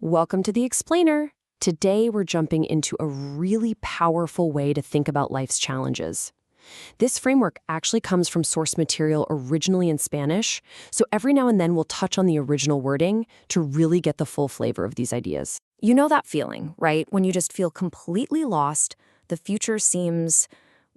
Welcome to the Explainer. Today we're jumping into a really powerful way to think about life's challenges. This framework actually comes from source material originally in Spanish, so every now and then we'll touch on the original wording to really get the full flavor of these ideas. You know that feeling, right? When you just feel completely lost, the future seems,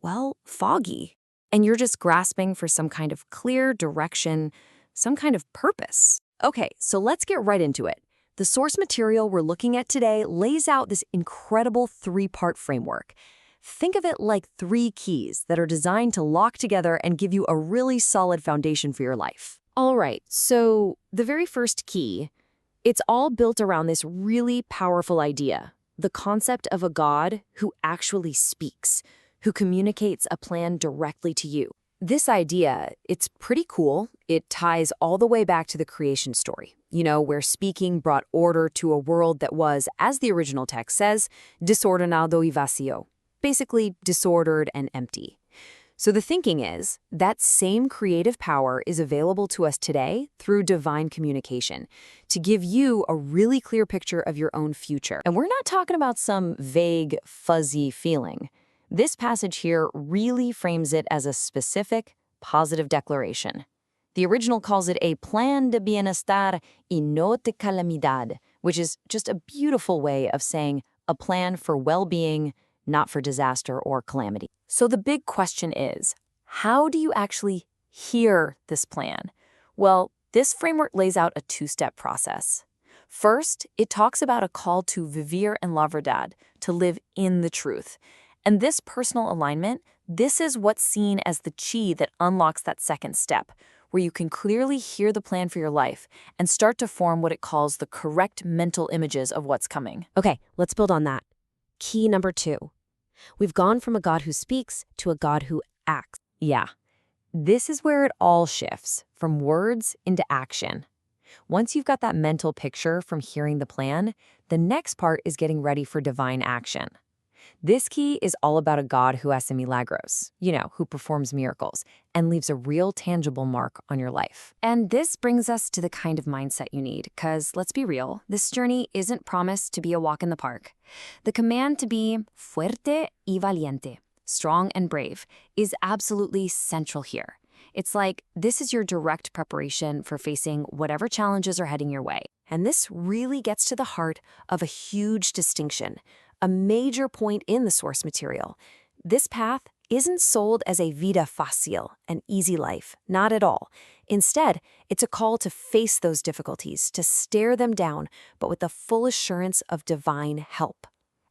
well, foggy, and you're just grasping for some kind of clear direction, some kind of purpose. Okay, so let's get right into it. The source material we're looking at today lays out this incredible three-part framework. Think of it like 3 keys that are designed to lock together and give you a really solid foundation for your life. All right, so the very first key, it's all built around this really powerful idea, the concept of a God who actually speaks, who communicates a plan directly to you. This idea, it's pretty cool. It ties all the way back to the creation story, where speaking brought order to a world that was, as the original text says, desordenado y vacío, basically disordered and empty. So the thinking is, that same creative power is available to us today through divine communication, to give you a really clear picture of your own future. And we're not talking about some vague, fuzzy feeling. This passage here really frames it as a specific, positive declaration. The original calls it a plan de bienestar y no de calamidad, which is just a beautiful way of saying a plan for well-being, not for disaster or calamity. So the big question is, how do you actually hear this plan? Well, this framework lays out a 2-step process. First, it talks about a call to vivir en la verdad, to live in the truth. And this personal alignment, this is what's seen as the chi that unlocks that second step, where you can clearly hear the plan for your life and start to form what it calls the correct mental images of what's coming. Okay, let's build on that. Key number 2. We've gone from a God who speaks to a God who acts. Yeah, this is where it all shifts, from words into action. Once you've got that mental picture from hearing the plan, the next part is getting ready for divine action. This key is all about a God who hace milagros, who performs miracles and leaves a real tangible mark on your life. And this brings us to the kind of mindset you need, because let's be real, this journey isn't promised to be a walk in the park. The command to be fuerte y valiente, strong and brave, is absolutely central here. It's like this is your direct preparation for facing whatever challenges are heading your way. And this really gets to the heart of a huge distinction, a major point in the source material. This path isn't sold as a vida fácil, an easy life, not at all. Instead, it's a call to face those difficulties, to stare them down, but with the full assurance of divine help.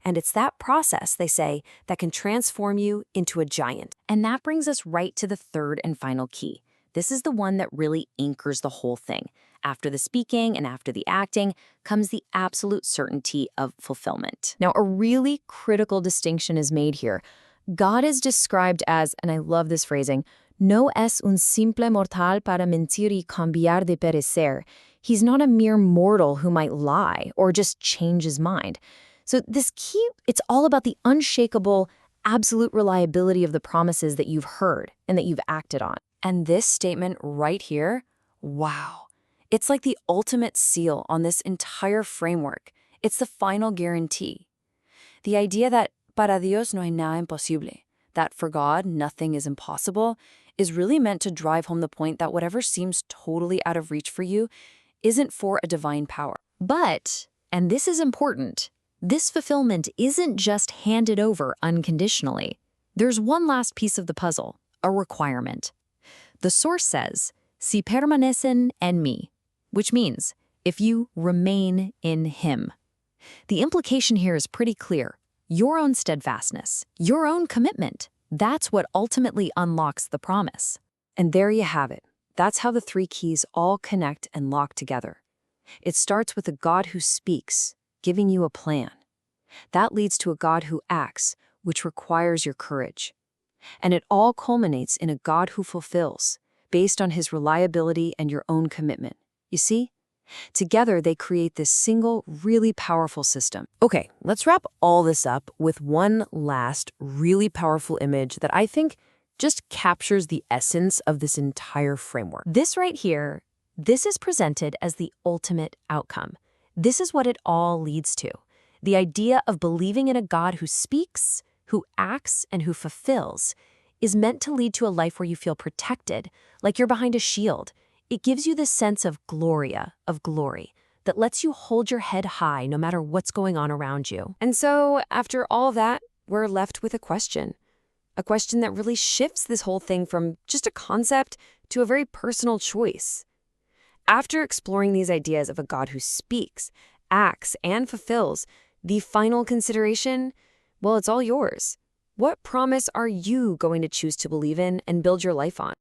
And it's that process, they say, that can transform you into a giant. And that brings us right to the third and final key. This is the one that really anchors the whole thing. After the speaking and after the acting comes the absolute certainty of fulfillment. Now, a really critical distinction is made here. God is described as, and I love this phrasing, no es un simple mortal para mentir y cambiar de parecer. He's not a mere mortal who might lie or just change his mind. So this key, it's all about the unshakable, absolute reliability of the promises that you've heard and that you've acted on. And this statement right here, wow. It's like the ultimate seal on this entire framework. It's the final guarantee. The idea that para Dios no hay nada imposible, that for God nothing is impossible, is really meant to drive home the point that whatever seems totally out of reach for you isn't for a divine power. But, and this is important, this fulfillment isn't just handed over unconditionally. There's one last piece of the puzzle, a requirement. The source says, si permanecen en mí, which means if you remain in him. The implication here is pretty clear. Your own steadfastness, your own commitment, that's what ultimately unlocks the promise. And there you have it. That's how the 3 keys all connect and lock together. It starts with a God who speaks, giving you a plan. That leads to a God who acts, which requires your courage. And it all culminates in a God who fulfills, based on his reliability and your own commitment. You see? Together, they create this single, really powerful system. Okay, let's wrap all this up with one last, really powerful image that I think just captures the essence of this entire framework. This right here, this is presented as the ultimate outcome. This is what it all leads to. The idea of believing in a God who speaks, who acts, and who fulfills is meant to lead to a life where you feel protected, like you're behind a shield. It gives you this sense of gloria, of glory, that lets you hold your head high no matter what's going on around you. And so, after all that, we're left with a question. A question that really shifts this whole thing from just a concept to a very personal choice. After exploring these ideas of a God who speaks, acts, and fulfills, the final consideration, well, it's all yours. What promise are you going to choose to believe in and build your life on?